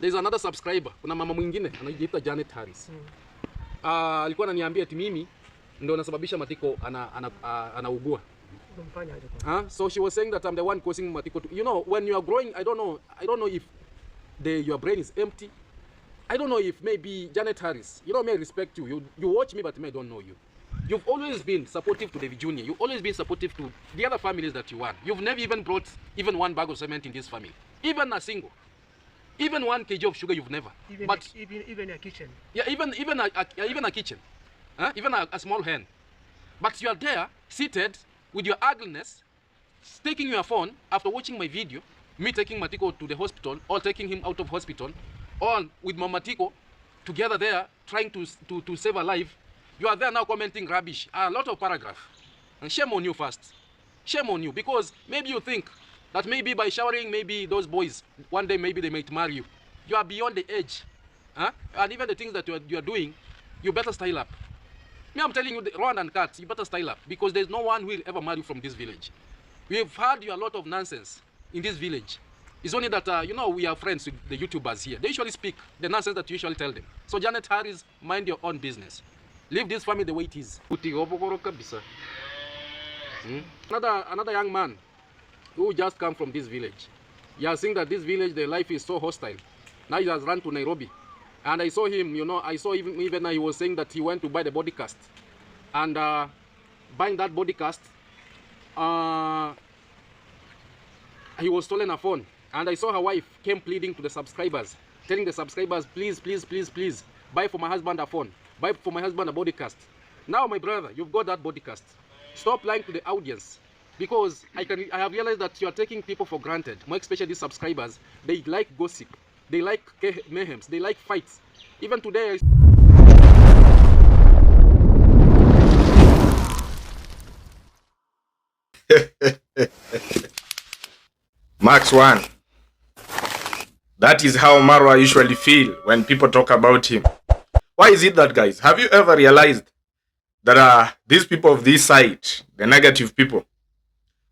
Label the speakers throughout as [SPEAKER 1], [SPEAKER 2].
[SPEAKER 1] there's another subscriber. Kuna mama mwingine anajiita Janetharris. Alikuwa ananiambia eti mimi ndio nasababisha Matiko anaugua. So she was saying that I'm the one causing Matiko to, you know, when you are growing, I don't know if your brain is empty. I don't know if maybe Janetharris, you know, may I respect you. You watch me, but I don't know you. You've always been supportive to the junior. You've always been supportive to the other families that you want. You've never even brought even one bag of cement in this family. Even a single. Even 1 kg of sugar, you've never.
[SPEAKER 2] Even a kitchen.
[SPEAKER 1] Yeah, even a kitchen. Even a small hand. But you are there, seated, with your ugliness, taking your phone after watching my video, me taking Matiko to the hospital, or taking him out of hospital, or with my Matiko together there, trying to save a life. You are there now commenting rubbish, a lot of paragraph. And shame on you first. Shame on you, because maybe you think that maybe by showering, maybe those boys, one day maybe they might marry you. You are beyond the edge. And even the things that you are doing, you better style up. Me, I'm telling you, the Rwandan cats, you better style up, because there's no one who will ever marry from this village. We've heard you a lot of nonsense in this village. It's only that, you know, we are friends with the YouTubers here. They usually speak the nonsense that you usually tell them. So Janetharris, mind your own business. Leave this family the way it is. Another young man who just come from this village. You are seeing that this village, the life is so hostile. Now he has run to Nairobi. And I saw him, you know, I saw even he was saying that he went to buy the body cast. And buying that body cast, he was stolen a phone. And I saw her wife came pleading to the subscribers, telling the subscribers, please, please, please, please, buy for my husband a phone. Buy for my husband a body cast. Now, my brother, you've got that body cast. Stop lying to the audience. Because I have realized that you are taking people for granted. More especially these subscribers, they like gossip. They like mayhems. They like fights. Even today.
[SPEAKER 3] Max 1. That is how Marwa usually feel when people talk about him. Why is it that, guys? Have you ever realized that these people of this side, the negative people,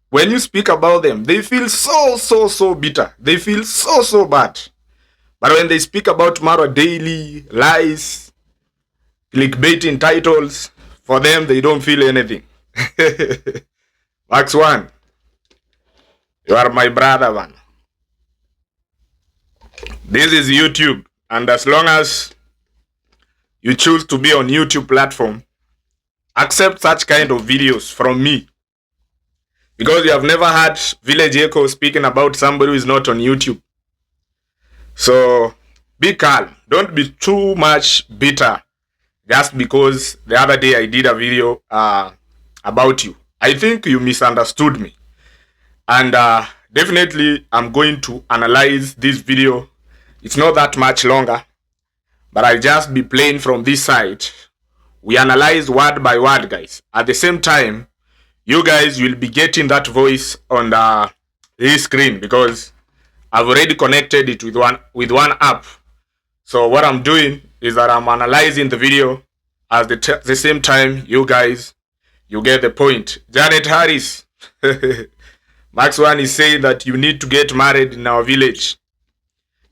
[SPEAKER 3] when you speak about them, they feel so bitter. They feel so bad. But when they speak about Marwa daily, lies, clickbaiting titles, for them, they don't feel anything. Max 1, you are my brother, man. This is YouTube. And as long as you choose to be on YouTube platform, accept such kind of videos from me. Because you have never heard Village Echo speaking about somebody who is not on YouTube. So be calm. Don't be too much bitter just because the other day I did a video about you. I think you misunderstood me. And definitely I'm going to analyze this video. It's not that much longer, but I'll just be playing from this side. We analyze word by word, guys. At the same time, you guys will be getting that voice on this screen because I've already connected it with one app. So what I'm doing is that I'm analyzing the video at the same time. You guys, you get the point. Janetharris, Max 1 is saying that you need to get married in our village.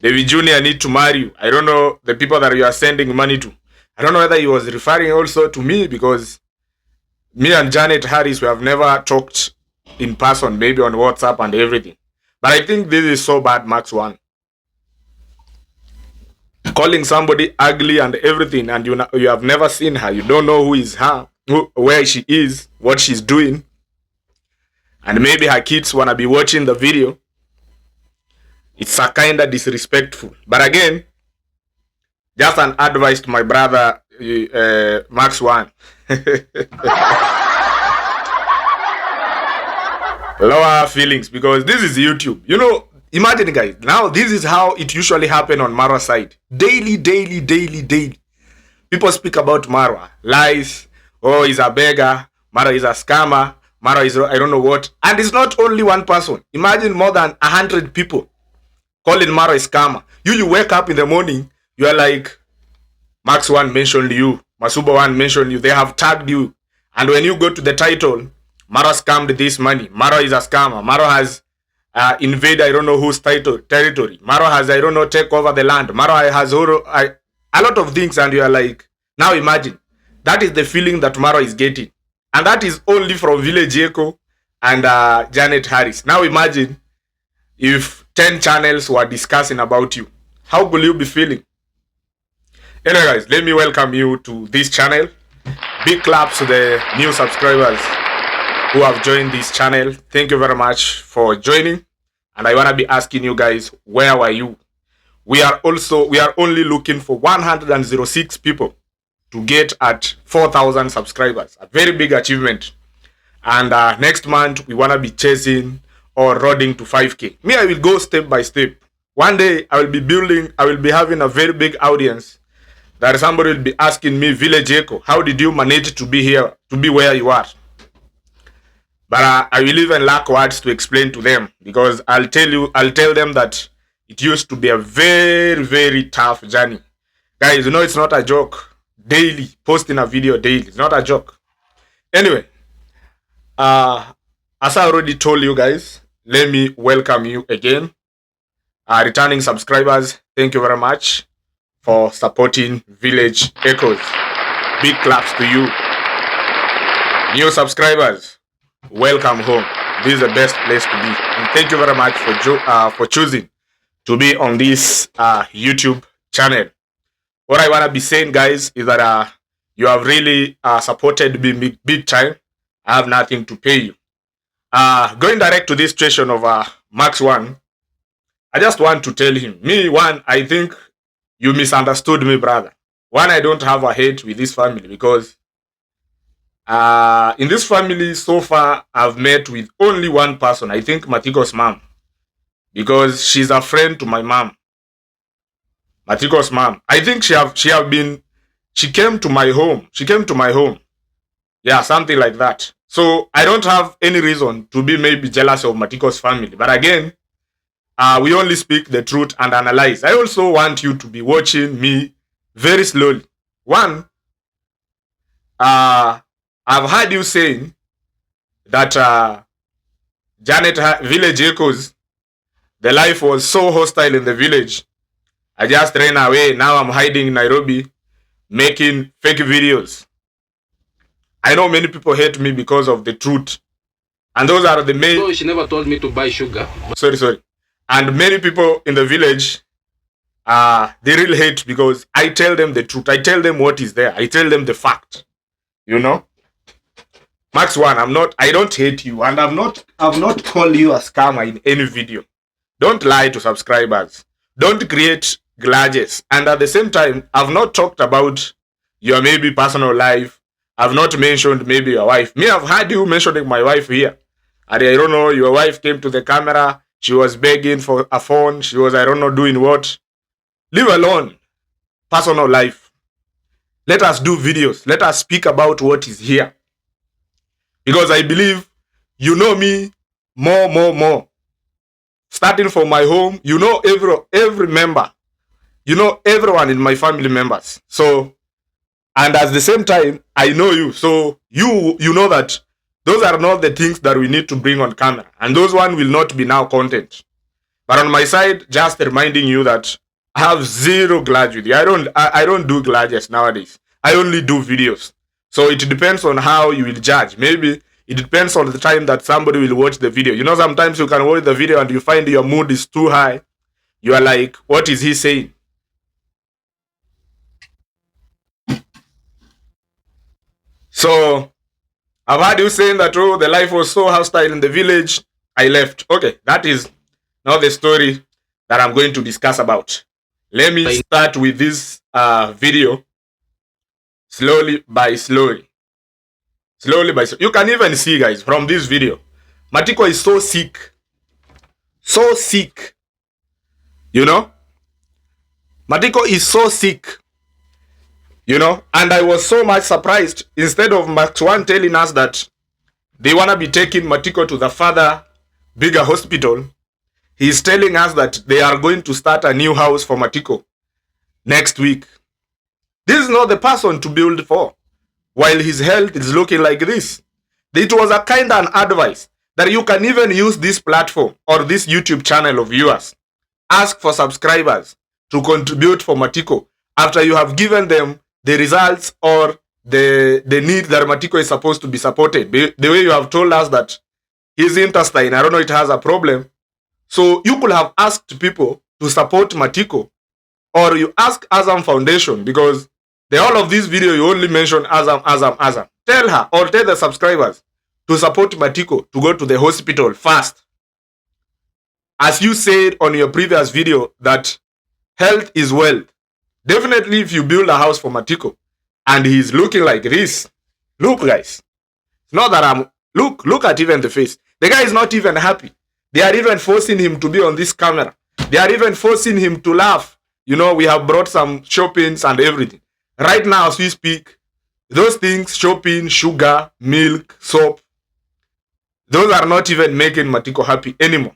[SPEAKER 3] David Jr. need to marry you. I don't know the people that you are sending money to. I don't know whether he was referring also to me, because me and Janetharris, we have never talked in person, maybe on WhatsApp and everything. But I think this is so bad, Max 1. Calling somebody ugly and everything, and you have never seen her. You don't know who is her, where she is, what she's doing. And maybe her kids want to be watching the video. It's a kind of disrespectful. But again, just an advice to my brother, Max 1. Lower feelings, because this is YouTube. You know, imagine, guys, now this is how it usually happen on Marwa side. Daily. People speak about Marwa. Lies. Oh, he's a beggar. Marwa is a scammer. Marwa is I don't know what. And it's not only one person. Imagine more than 100 people calling Marwa a scammer. You wake up in the morning, you are like, Max 1 mentioned you, Masuba 1 mentioned you, they have tagged you. And when you go to the title, Marwa scammed this money, Marwa is a scammer, Marwa has invade I don't know whose territory. Marwa has I don't know take over the land. Marwa has a lot of things, and you are like, now imagine that is the feeling that Marwa is getting, and that is only from Village Echo and Janetharris. Now imagine if 10 channels were discussing about you. How will you be feeling? Anyway, guys, let me welcome you to this channel. Big claps to the new subscribers who have joined this channel. Thank you very much for joining. And I want to be asking you guys, where were you? We are only looking for 106 people to get at 4,000 subscribers. A very big achievement. And next month, we want to be chasing or roading to 5K. Me, I will go step by step. One day, I will be having a very big audience that somebody will be asking me, Village Echo, how did you manage to be here, to be where you are? But I will even lack words to explain to them, because I'll tell them that it used to be a very, very tough journey. Guys, you know, it's not a joke. Daily, posting a video daily, it's not a joke. Anyway, as I already told you guys, let me welcome you again. Returning subscribers, thank you very much for supporting Village Echoes. Big claps to you. New subscribers, welcome home. This is the best place to be. And thank you very much for choosing to be on this YouTube channel. What I want to be saying, guys, is that you have really supported me big time. I have nothing to pay you. Going direct to this situation of Max 1, I just want to tell him, I think you misunderstood me, brother. One, I don't have a hate with this family, because in this family so far, I've met with only one person. I think Matiko's mom, because she's a friend to my mom. Matiko's mom. I think she came to my home. Yeah, something like that. So I don't have any reason to be maybe jealous of Matiko's family. But again, we only speak the truth and analyze. I also want you to be watching me very slowly. One, I've heard you saying that Village Echoes, the life was so hostile in the village. I just ran away. Now I'm hiding in Nairobi, making fake videos. I know many people hate me because of the truth. And those are the main...
[SPEAKER 1] No, she never told me to buy sugar.
[SPEAKER 3] Sorry. And many people in the village, they really hate, because I tell them the truth. I tell them what is there. I tell them the fact. You know? Max 1, I don't hate you. And I've not called you a scammer in any video. Don't lie to subscribers. Don't create grudges. And at the same time, I've not talked about your maybe personal life. I've not mentioned maybe your wife. Me, I've heard you mentioning my wife here. And I don't know, your wife came to the camera. She was begging for a phone. She was, I don't know, doing what. Leave alone personal life. Let us do videos. Let us speak about what is here. Because I believe you know me more. Starting from my home, you know every member. You know everyone in my family members. So, and at the same time, I know you. So you know that those are not the things that we need to bring on camera. And those one will not be now content. But on my side, just reminding you that I have zero grudge with you. I don't do grudges nowadays. I only do videos. So it depends on how you will judge. Maybe it depends on the time that somebody will watch the video. You know, sometimes you can watch the video and you find your mood is too high. You are like, what is he saying? So, I've heard you saying that, oh, the life was so hostile in the village, I left. Okay, that is not the story that I'm going to discuss about. Let me start with this video slowly by slowly. You can even see, guys, from this video, Matiko is so sick. So sick. You know? Matiko is so sick. You know, and I was so much surprised. Instead of Max 1 telling us that they want to be taking Matiko to the further, bigger hospital, he's telling us that they are going to start a new house for Matiko next week. This is not the person to build for, while his health is looking like this. It was a kind of an advice. that you can even use this platform or this YouTube channel of yours. Ask for subscribers to contribute for Matiko after you have given them the results or the need that Matiko is supposed to be supported. The way you have told us that his intestine, I don't know, it has a problem. So you could have asked people to support Matiko, or you ask Azam Foundation, because the whole of this video you only mention Azam. Tell her or tell the subscribers to support Matiko to go to the hospital fast. As you said on your previous video that health is wealth. Definitely if you build a house for Matiko and he's looking like this, look guys, it's not that look at even the face. The guy is not even happy. They are even forcing him to be on this camera. They are even forcing him to laugh. You know, we have brought some shoppings and everything. Right now as we speak, those things, shopping, sugar, milk, soap, those are not even making Matiko happy anymore.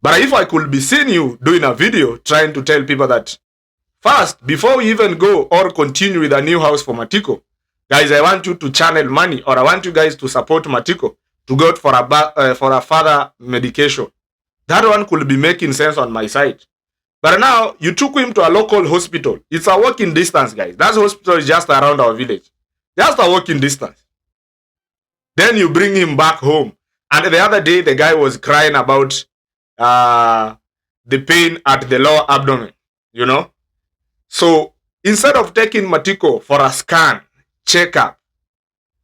[SPEAKER 3] But if I could be seeing you doing a video trying to tell people that first, before we even go or continue with a new house for Matiko, guys, I want you to channel money, or I want you guys to support Matiko to go for a further medication. That one could be making sense on my side. But now, you took him to a local hospital. It's a walking distance, guys. That hospital is just around our village. Just a walking distance. Then you bring him back home. And the other day, the guy was crying about the pain at the lower abdomen, you know. So instead of taking Matiko for a scan, checkup,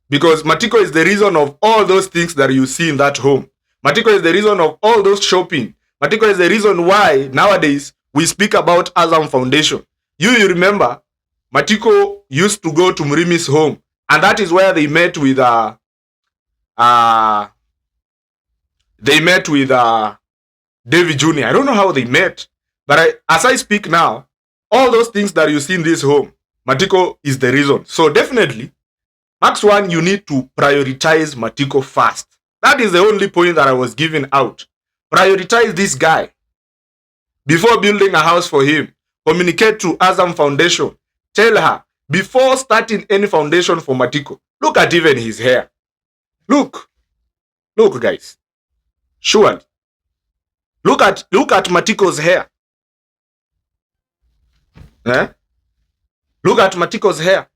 [SPEAKER 3] because Matiko is the reason of all those things that you see in that home. Matiko is the reason of all those shopping. Matiko is the reason why nowadays we speak about Azam Foundation. You remember, Matiko used to go to Murimi's home, and that is where they met with David Jr. I don't know how they met, but as I speak now, all those things that you see in this home, Matiko is the reason. So definitely, Max One, you need to prioritize Matiko first. That is the only point that I was giving out. Prioritize this guy. Before building a house for him, communicate to Azam Foundation. Tell her, before starting any foundation for Matiko, look at even his hair. Look guys. Surely. Look at Matiko's hair. Eh? Look at Matiko's hair.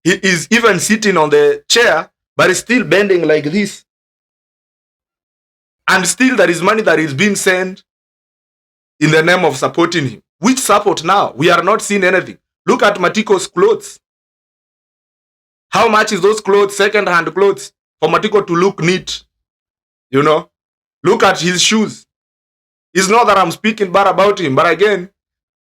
[SPEAKER 3] He is even sitting on the chair, but he's still bending like this. And still there is money that is being sent in the name of supporting him. Which support now? We are not seeing anything. Look at Matiko's clothes. How much is those clothes, second-hand clothes, for Matiko to look neat? You know? Look at his shoes. It's not that I'm speaking bad about him, but again,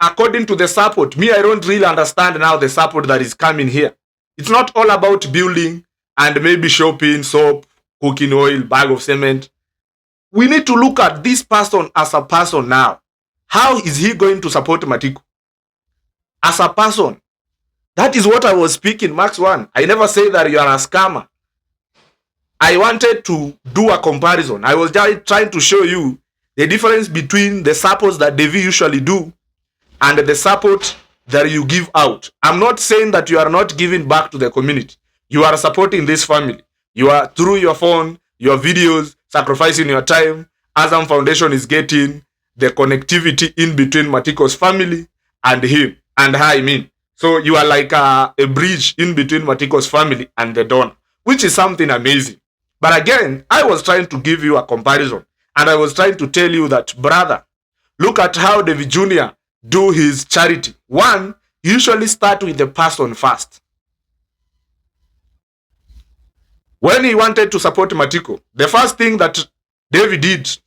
[SPEAKER 3] according to the support, me, I don't really understand now the support that is coming here. It's not all about building and maybe shopping, soap, cooking oil, bag of cement. We need to look at this person as a person now. How is he going to support Matiko? As a person. That is what I was speaking, Max One. I never say that you are a scammer. I wanted to do a comparison. I was just trying to show you the difference between the supports that Devi usually do and the support that you give out. I'm not saying that you are not giving back to the community. You are supporting this family. You are, through your phone, your videos, sacrificing your time. Azam Foundation is getting the connectivity in between Matiko's family and him, and her, I mean. So you are like a bridge in between Matiko's family and the donor, which is something amazing. But again, I was trying to give you a comparison, and I was trying to tell you that, brother, look at how David Jr. do his charity. One, usually start with the person first. When he wanted to support Matiko, the first thing that David did,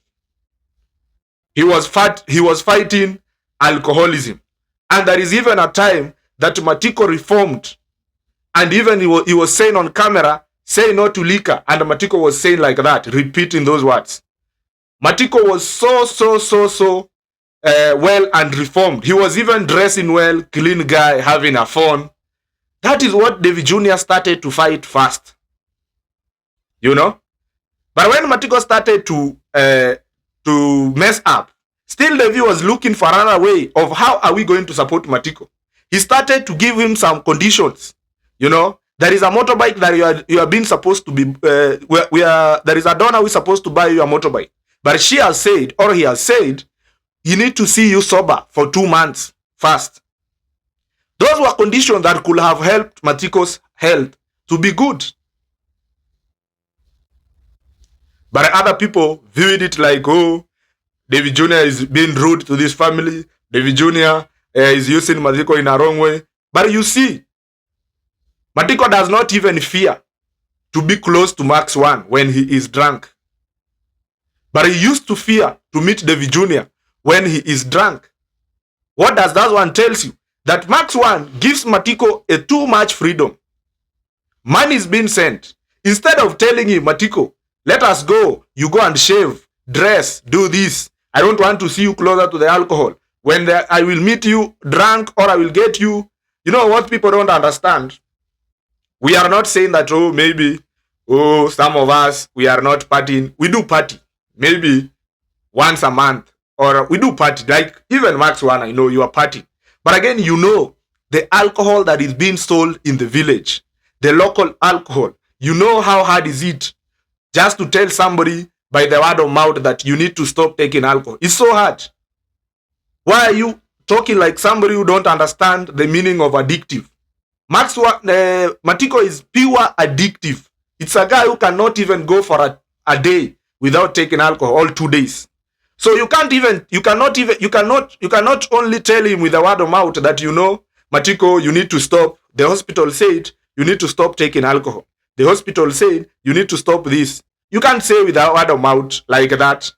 [SPEAKER 3] he was fighting alcoholism. And there is even a time that Matiko reformed. And even he was saying on camera, say no to liquor. And Matiko was saying like that, repeating those words. Matiko was so well and reformed. He was even dressing well, clean guy, having a phone. That is what David Jr. started to fight first. You know? But when Matiko started to mess up, still David was looking for another way of how are we going to support Matiko. He started to give him some conditions, you know, There is a motorbike that you are being supposed to be, there is a donor who is supposed to buy you a motorbike. But she has said, or he has said, he need to see you sober for 2 months first. Those were conditions that could have helped Matiko's health to be good. But other people viewed it like, oh, David Jr. is being rude to this family. David Jr. Is using Matiko in a wrong way. But you see, Matiko does not even fear to be close to Max 1 when he is drunk. But he used to fear to meet David Jr. when he is drunk. What does that one tell you? That Max 1 gives Matiko a too much freedom. Money is being sent. Instead of telling him, Matiko, let us go. You go and shave, dress, do this. I don't want to see you closer to the alcohol. When I will meet you drunk or I will get you. You know what people don't understand? We are not saying that, oh, maybe, oh, some of us, we are not partying. We do party. Maybe once a month. Or we do party. Like even Max 1, I know you are partying. But again, you know, the alcohol that is being sold in the village, the local alcohol, you know how hard is it just to tell somebody by the word of mouth that you need to stop taking alcohol. It's so hard. Why are you talking like somebody who don't understand the meaning of addictive? Matiko is pure addictive. It's a guy who cannot even go for a day without taking alcohol, all 2 days. So you cannot only tell him with a word of mouth that, you know, Matiko, you need to stop. The hospital said you need to stop taking alcohol. The hospital said you need to stop this. You can't say with a word of mouth like that.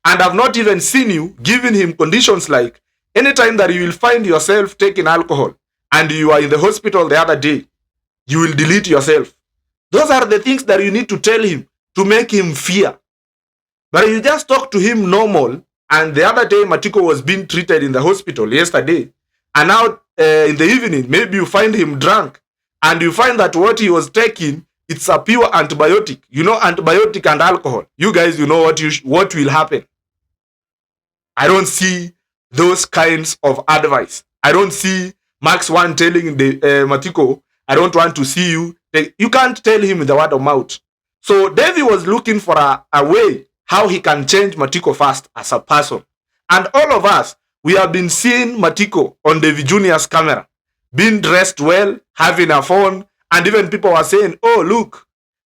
[SPEAKER 3] And I've not even seen you giving him conditions like anytime that you will find yourself taking alcohol and you are in the hospital the other day, you will delete yourself. Those are the things that you need to tell him to make him fear. But you just talk to him normal, and the other day Matiko was being treated in the hospital yesterday, and now in the evening, maybe you find him drunk, and you find that what he was taking, it's a pure antibiotic. You know, antibiotic and alcohol. You guys, you know what will happen. I don't see those kinds of advice. I don't see Max 1 telling the Matiko, I don't want to see you. You can't tell him with the word of mouth. So Davy was looking for a way how he can change Matiko fast as a person. And all of us, we have been seeing Matiko on David Jr.'s camera, being dressed well, having a phone, and even people were saying, oh, look.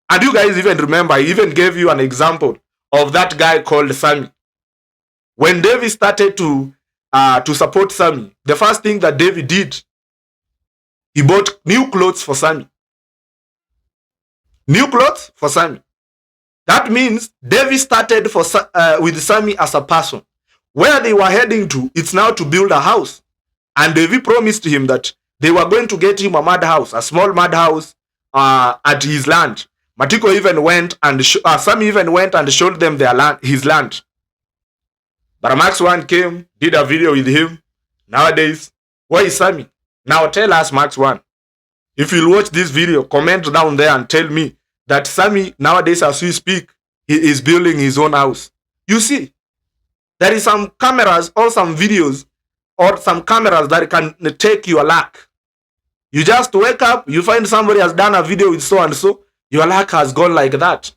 [SPEAKER 3] And you guys even remember, I even gave you an example of that guy called Sammy. When David started to support Sammy, the first thing that David did, he bought new clothes for Sammy. New clothes for Sammy. That means David started with Sammy as a person. Where they were heading to, it's now to build a house. And David promised him that they were going to get him a mud house, a small mud house at his land. Matiko even went and Sammy even went and showed them their land, his land. But Max 1 came, did a video with him. Nowadays, where is Sammy? Now tell us, Max 1. If you'll watch this video, comment down there and tell me that Sammy, nowadays as we speak, he is building his own house. You see, there is some cameras or some videos or some cameras that can take your luck. You just wake up, you find somebody has done a video with so and so, your luck has gone like that.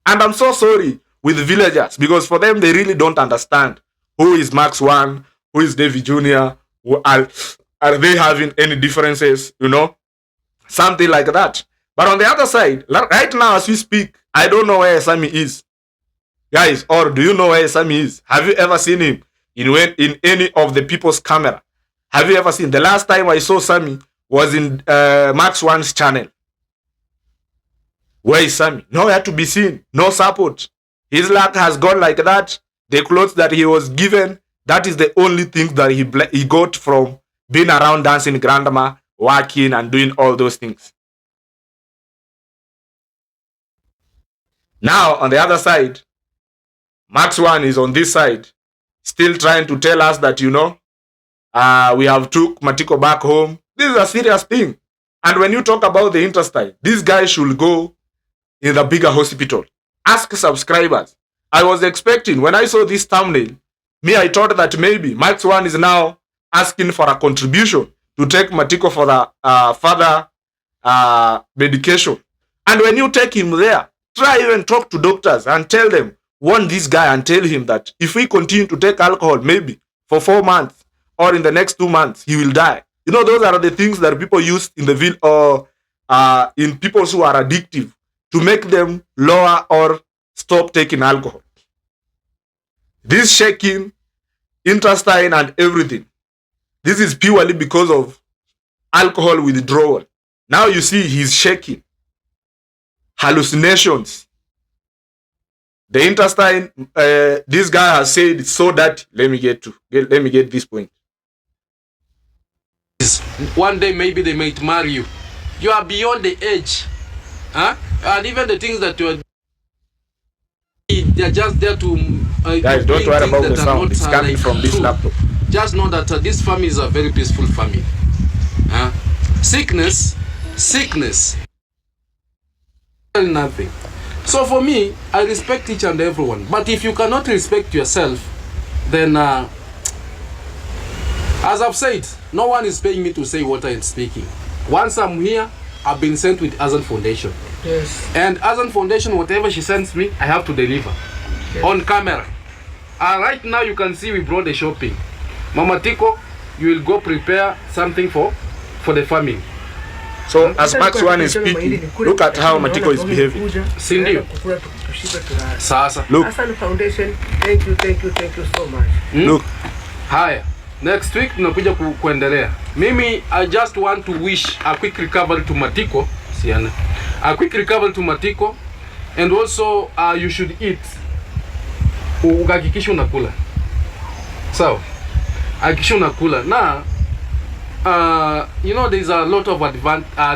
[SPEAKER 3] And I'm so sorry with villagers, because for them, they really don't understand who is Max 1, who is David Jr., are they having any differences, you know, something like that. But on the other side, right now as we speak, I don't know where Sammy is. Guys, or do you know where Sammy is? Have you ever seen him in any of the people's camera? Have you ever seen? The last time I saw Sammy was in Max 1's channel. Where is Sammy? Nowhere to be seen. No support. His luck has gone like that. The clothes that he was given, that is the only thing that he got from being around dancing grandma, working and doing all those things. Now, on the other side, Max 1 is on this side, still trying to tell us that, you know, we have took Matiko back home. This is a serious thing. And when you talk about the intestine, this guy should go in the bigger hospital. Ask subscribers. I was expecting, when I saw this thumbnail, I thought that maybe Max 1 is now asking for a contribution to take Matiko for the further medication. And when you take him there, try even talk to doctors and tell them, warn this guy and tell him that if we continue to take alcohol, maybe for 4 months or in the next 2 months, he will die. You know, those are the things that people use in the in people who are addictive to make them lower or stop taking alcohol. This shaking, intestine and everything, this is purely because of alcohol withdrawal. Now you see he's shaking, hallucinations. The intestine, this guy has said it's so dirty. Let me get this point.
[SPEAKER 1] One day maybe they might marry you. You are beyond the age, huh? And even the things that they're just there to
[SPEAKER 3] guys, don't worry about the sound. It's coming from this laptop.
[SPEAKER 1] Just know that this family is a very peaceful family. Sickness, nothing. So for me, I respect each and everyone. But if you cannot respect yourself, then as I've said, no one is paying me to say what I am speaking. Once I'm here, I've been sent with Azan Foundation.
[SPEAKER 2] Yes.
[SPEAKER 1] And Azan Foundation, whatever she sends me, I have to deliver. Yes. On camera. Right now you can see we brought the shopping. Mama Tiko, you will go prepare something for the family.
[SPEAKER 3] So as Max One is speaking, look at how Matiko is behaving.
[SPEAKER 1] Sindio. Sasa.
[SPEAKER 3] Look.
[SPEAKER 2] Azan Foundation, thank you so much.
[SPEAKER 3] Look.
[SPEAKER 1] Haya. Next week tunakuja kuendelea. Mimi I just want to wish a quick recovery to Matiko. Siana. A quick recovery to Matiko, and also you should eat. Uhakikisha unakula. So, hakikisha unakula. Na you know there's a lot of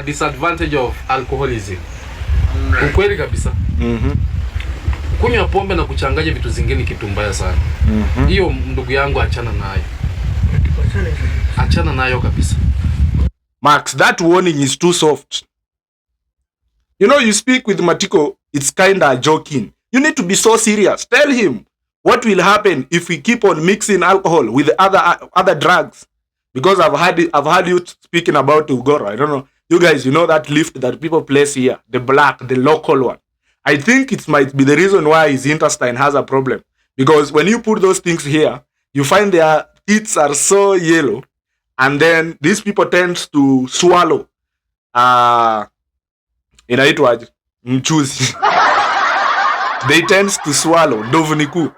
[SPEAKER 1] disadvantage of alcoholism. Ukweli kabisa. Kunywa pombe na kuchanganya vitu zingine kitu mbaya sana. Hiyo ndugu yangu achana nayo. Achana nayo kabisa.
[SPEAKER 3] Max, that warning is too soft. You know, you speak with Matiko, it's kinda joking. You need to be so serious. Tell him what will happen if we keep on mixing alcohol with other drugs. Because I've heard you speaking about Ugoro. I don't know. You guys, you know that lift that people place here, the black, the local one. I think it might be the reason why his intestine has a problem. Because when you put those things here, you find their teeth are so yellow, and then these people tend to swallow inaitwaje mchuzi. They tend to swallow dovuniku.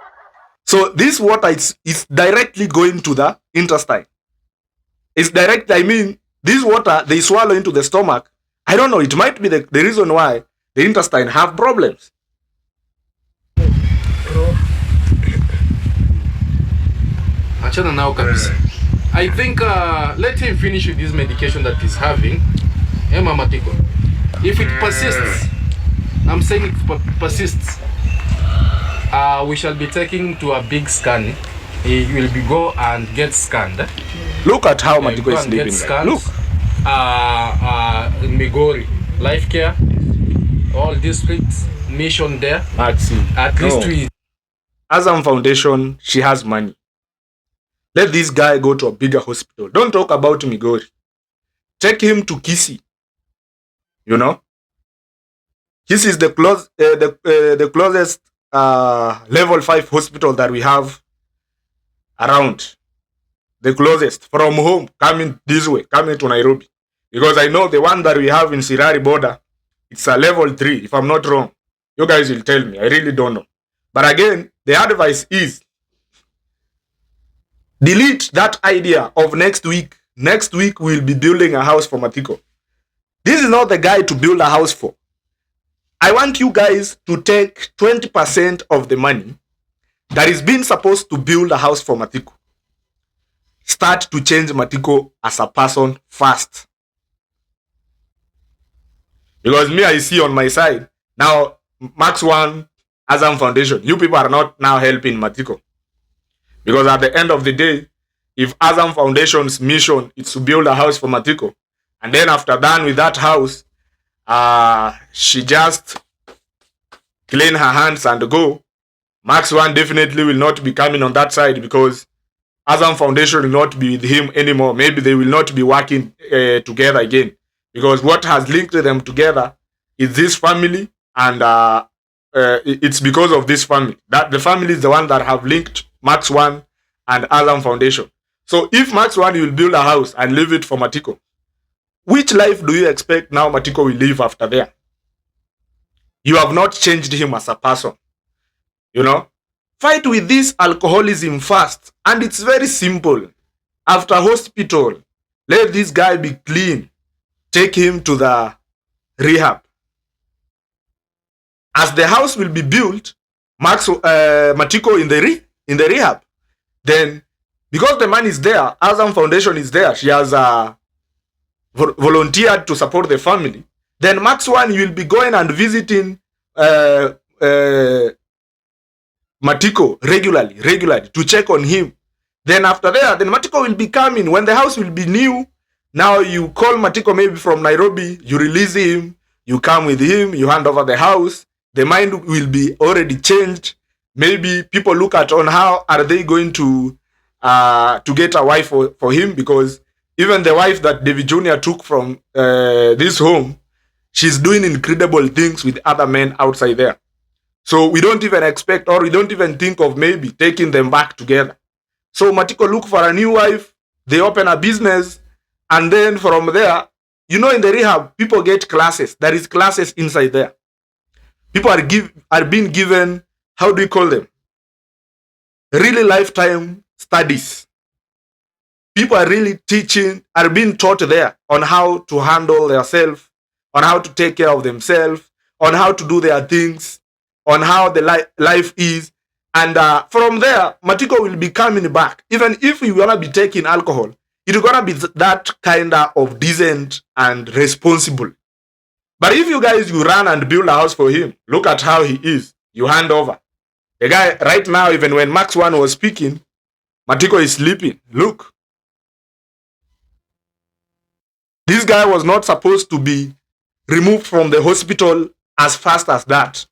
[SPEAKER 3] So this water is directly going to the intestine. It's direct, I mean, this water they swallow into the stomach. I don't know, it might be the reason why the intestine have problems.
[SPEAKER 1] Achana nao kabisa. I think let him finish with this medication that he's having. Mama Tiko. If it persists, I'm saying it persists, we shall be taking to a big scan. He will be go and get scanned.
[SPEAKER 3] Look at how Matiko is sleeping. Like. Look.
[SPEAKER 1] Migori, Life Care, all districts, mission there.
[SPEAKER 3] At least we. Azam Foundation, she has money. Let this guy go to a bigger hospital. Don't talk about Migori. Take him to Kisi. You know, Kisi is the closest level 5 hospital that we have around. The closest from home, coming this way, coming to Nairobi. Because I know the one that we have in Sirari border, it's a level 3, if I'm not wrong. You guys will tell me. I really don't know. But again, the advice is delete that idea of next week. Next week we'll be building a house for Matiko. This is not the guy to build a house for. I want you guys to take 20% of the money that is being supposed to build a house for Matiko. Start to change Matiko as a person first. Because me, I see on my side, now, Max One, Azam Foundation, you people are not now helping Matiko. Because at the end of the day, if Azam Foundation's mission is to build a house for Matiko, and then after done with that house, she just clean her hands and go, Max One definitely will not be coming on that side because Azam Foundation will not be with him anymore. Maybe they will not be working together again. because what has linked them together is this family, and it's because of this family. That the family is the one that have linked Max One and Azam Foundation. So if Max One will build a house and leave it for Matiko, which life do you expect now Matiko will live after there? You have not changed him as a person. You know? Fight with this alcoholism first. And it's very simple. After hospital, let this guy be clean. Take him to the rehab. As the house will be built, Matiko in the rehab. Then, because the man is there, Azam Foundation is there, she has volunteered to support the family. Then Max One will be going and visiting Matiko regularly to check on him. Then after that, then Matiko will be coming when the house will be new. Now you call Matiko maybe from Nairobi, you release him, you come with him, you hand over the house. The mind will be already changed. Maybe people look at on how are they going to get a wife for him, because even the wife that David Jr. took from this home, she's doing incredible things with other men outside there. So we don't even expect, or we don't even think of maybe taking them back together. So Matiko look for a new wife, they open a business, and then from there, you know, in the rehab, people get classes. There is classes inside there. People are being given, how do you call them? Really lifetime studies. People are really being taught there on how to handle themselves, on how to take care of themselves, on how to do their things, on how the life is. And from there, Matiko will be coming back. Even if you want to be taking alcohol, it's going to be that kind of decent and responsible. But if you guys, you run and build a house for him, look at how he is. You hand over. The guy, right now, even when Max One was speaking, Matiko is sleeping. Look. This guy was not supposed to be removed from the hospital as fast as that.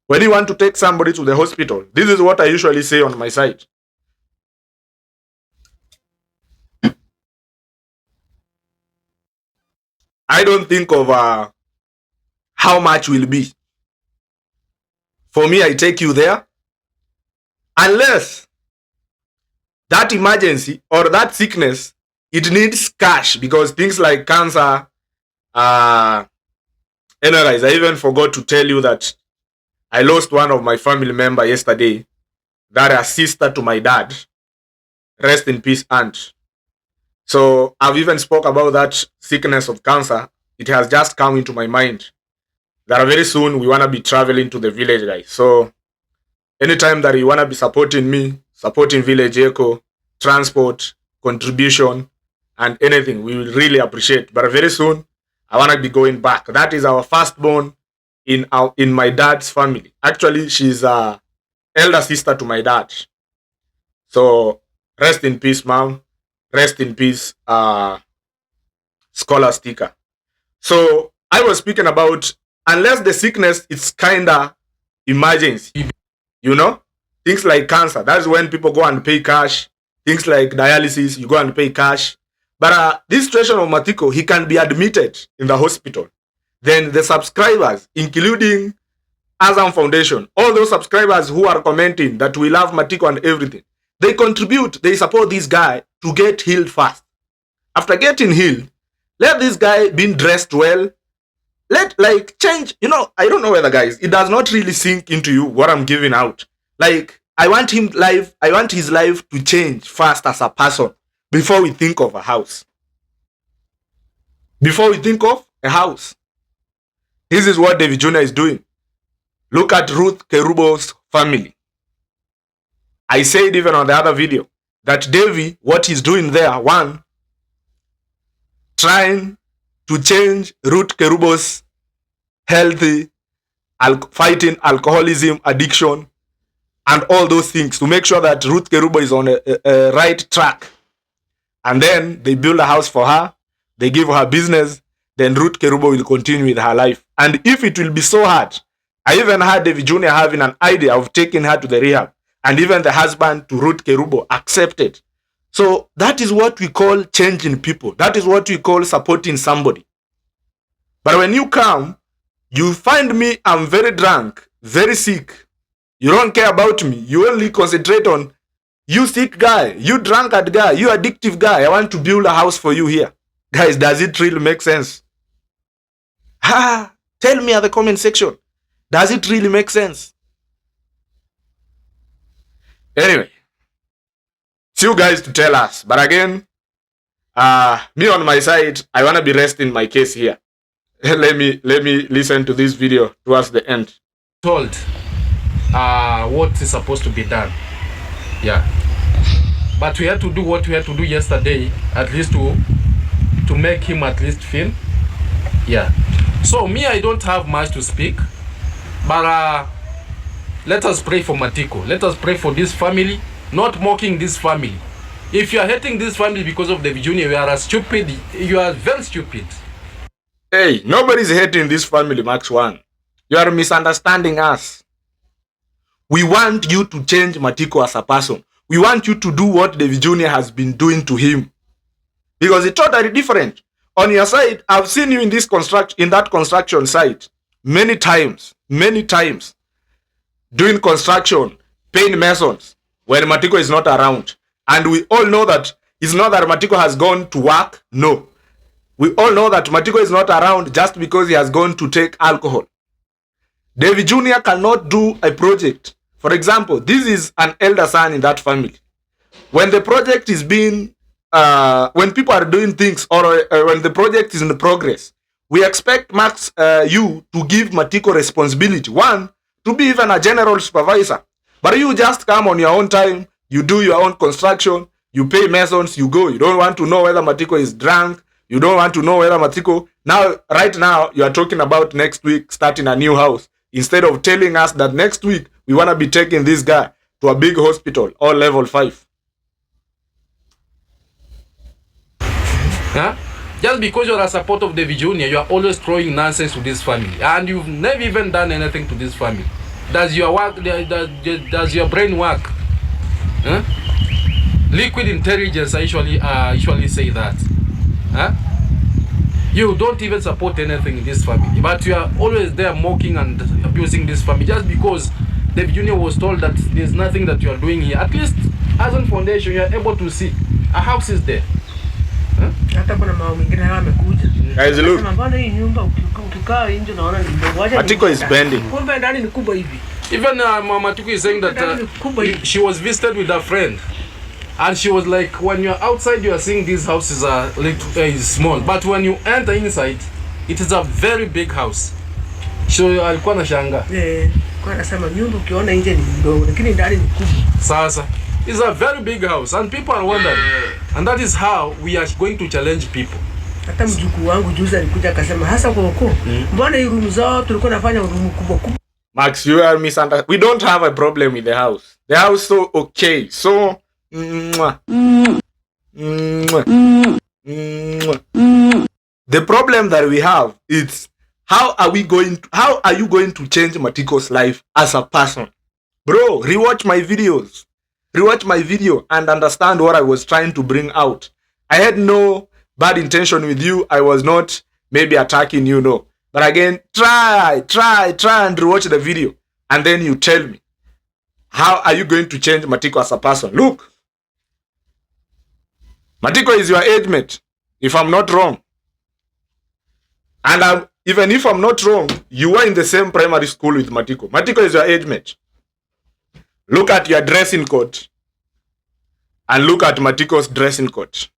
[SPEAKER 3] When you want to take somebody to the hospital, this is what I usually say on my site. I don't think of how much will be. For me, I take you there. Unless that emergency or that sickness, it needs cash, because things like cancer, anyways, I even forgot to tell you that I lost one of my family member yesterday. That a sister to my dad. Rest in peace, aunt. So I've even spoke about that sickness of cancer. It has just come into my mind that very soon we want to be traveling to the village, guys. So anytime that you want to be supporting me, supporting Village Echo, transport, contribution, and anything, we will really appreciate. But very soon, I want to be going back. That is our firstborn in my dad's family. Actually, she's a elder sister to my dad. So rest in peace, mom. Rest in peace, Scholar Sticker. So I was speaking about, unless the sickness is kinda emergency, you know, things like cancer. That's when people go and pay cash. Things like dialysis, you go and pay cash. But this situation of Matiko, he can be admitted in the hospital. Then the subscribers, including Azam Foundation, all those subscribers who are commenting that we love Matiko and everything, they contribute, they support this guy to get healed fast. After getting healed, let this guy be dressed well. Let, like, change, you know, I don't know whether, guys, it does not really sink into you what I'm giving out. Like, I want his life to change fast as a person before we think of a house. Before we think of a house. This is what David Jr. is doing. Look at Ruth Kerubo's family. I said even on the other video that Davy, what he's doing there, one, trying to change Ruth Kerubo's healthy, fighting alcoholism, addiction, and all those things to make sure that Ruth Kerubo is on a right track. And then they build a house for her, they give her business, then Ruth Kerubo will continue with her life. And if it will be so hard, I even had David Jr. having an idea of taking her to the rehab, and even the husband to Ruth Kerubo accepted. So that is what we call changing people. That is what we call supporting somebody. But when you come, you find me, I'm very drunk, very sick. You don't care about me. You only concentrate on you sick guy, you drunkard guy, you addictive guy. I want to build a house for you here. Guys, does it really make sense? Tell me at the comment section. Does it really make sense? Anyway, it's you guys to tell us. But again, me on my side, I want to be resting my case here. let me listen to this video towards the end.
[SPEAKER 1] Told what is supposed to be done. Yeah. But we had to do what we had to do yesterday, at least to make him at least feel. Yeah. So me, I don't have much to speak. But let us pray for Matiko. Let us pray for this family, not mocking this family. If you are hating this family because of the junior, you are stupid. You are very stupid.
[SPEAKER 3] Hey, nobody's hating this family, Max One. You are misunderstanding us. We want you to change Matiko as a person. We want you to do what the junior has been doing to him. Because it's totally different. On your side, I've seen you in that construction site many times. Doing construction, paying masons when Matiko is not around. And we all know that it's not that Matiko has gone to work. No. We all know that Matiko is not around just because he has gone to take alcohol. David Jr. cannot do a project. For example, this is an elder son in that family. When the project is being, when people are doing things, or when the project is in progress, we expect Max, you to give Matiko responsibility. One, to be even a general supervisor. But you just come on your own time, you do your own construction, you pay masons, you go. You don't want to know whether Matiko is drunk. You don't want to know whether Matiko... Now, right now, you are talking about next week starting a new house. Instead of telling us that next week, we want to be taking this guy to a big hospital or level 5.
[SPEAKER 1] Huh? Just because you're a support of David Jr., you are always throwing nonsense to this family. And you've never even done anything to this family. Does your work, does your brain work? Huh? Liquid intelligence, I usually say that. Huh? You don't even support anything in this family, but you are always there mocking and abusing this family just because David Jr. was told that there's nothing that you are doing here. At least as a foundation, you are able to see a house is there. Huh?
[SPEAKER 3] Guys, look. Matiko is bending.
[SPEAKER 1] Even Matiko is saying that she was visited with a friend. And she was like, when you're outside, you are seeing these houses are small. But when you enter inside, it is a very big house. So alikuwa na shanga. Sasa, it's a very big house and people are wondering. And that is how we are going to challenge people.
[SPEAKER 3] Max, you are misunderstanding. We don't have a problem with the house. The house is so okay. So the problem that we have is how are you going to change Matiko's life as a person? Bro, rewatch my videos. Rewatch my video and understand what I was trying to bring out. I had no bad intention with you. I was not maybe attacking you, no. But again, try and rewatch the video. And then you tell me, how are you going to change Matiko as a person? Look. Matiko is your age mate, if I'm not wrong. And even if I'm not wrong, you were in the same primary school with Matiko. Matiko is your age mate. Look at your dressing code. And look at Matiko's dressing code.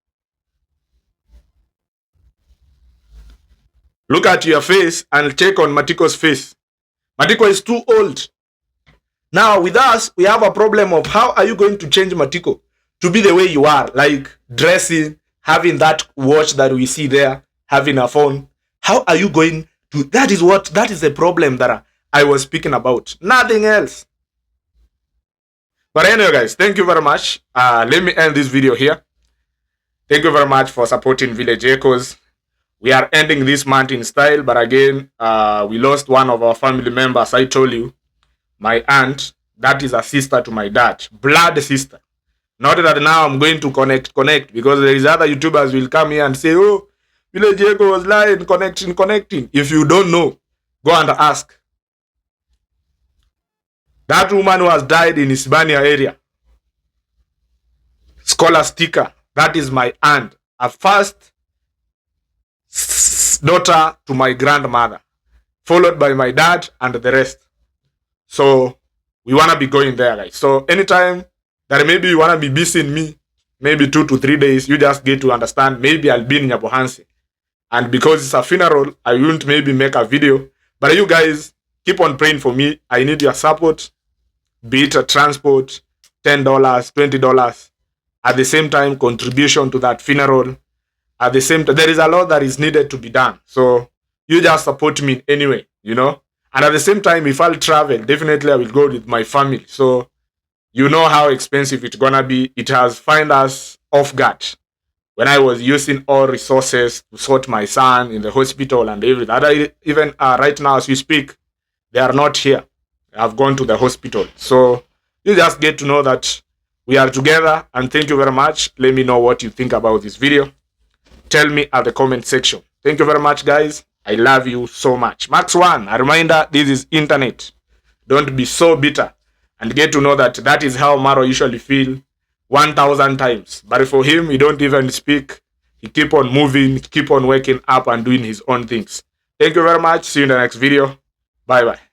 [SPEAKER 3] Look at your face and check on Matiko's face. Matiko is too old. Now, with us, we have a problem of how are you going to change Matiko to be the way you are, like dressing, having that watch that we see there, having a phone. How are you going to... That is the problem that I was speaking about. Nothing else. But anyway, guys, thank you very much. Let me end this video here. Thank you very much for supporting Village Echoes. We are ending this month in style, but again, we lost one of our family members. I told you, my aunt, that is a sister to my dad, blood sister. Not that now I'm going to connect, because there is other YouTubers will come here and say, oh, Village Diego was lying, connecting. If you don't know, go and ask. That woman who has died in Hispania area, Scholastica, that is my aunt, a first daughter to my grandmother, followed by my dad and the rest. So we want to be going there, guys. So anytime that maybe you want to be busy in me, maybe 2 to 3 days, you just get to understand, maybe I'll be in Nyabohansi. And because it's a funeral, I won't maybe make a video. But you guys, keep on praying for me. I need your support. Be it a transport, $10, $20. At the same time, contribution to that funeral. At the same time, there is a lot that is needed to be done. So you just support me anyway, you know. And at the same time, if I'll travel, definitely I will go with my family. So you know how expensive it's gonna be. It has find us off guard when I was using all resources to sort my son in the hospital and everything. Even right now as we speak, they are not here. I've gone to the hospital. So you just get to know that we are together, and thank you very much. Let me know what you think about this video. Tell me at the comment section. Thank you very much, guys. I love you so much. Max 1, a reminder, this is internet. Don't be so bitter, and get to know that that is how Maro usually feel 1,000 times. But for him, he don't even speak. He keep on moving, keep on waking up and doing his own things. Thank you very much. See you in the next video. Bye-bye.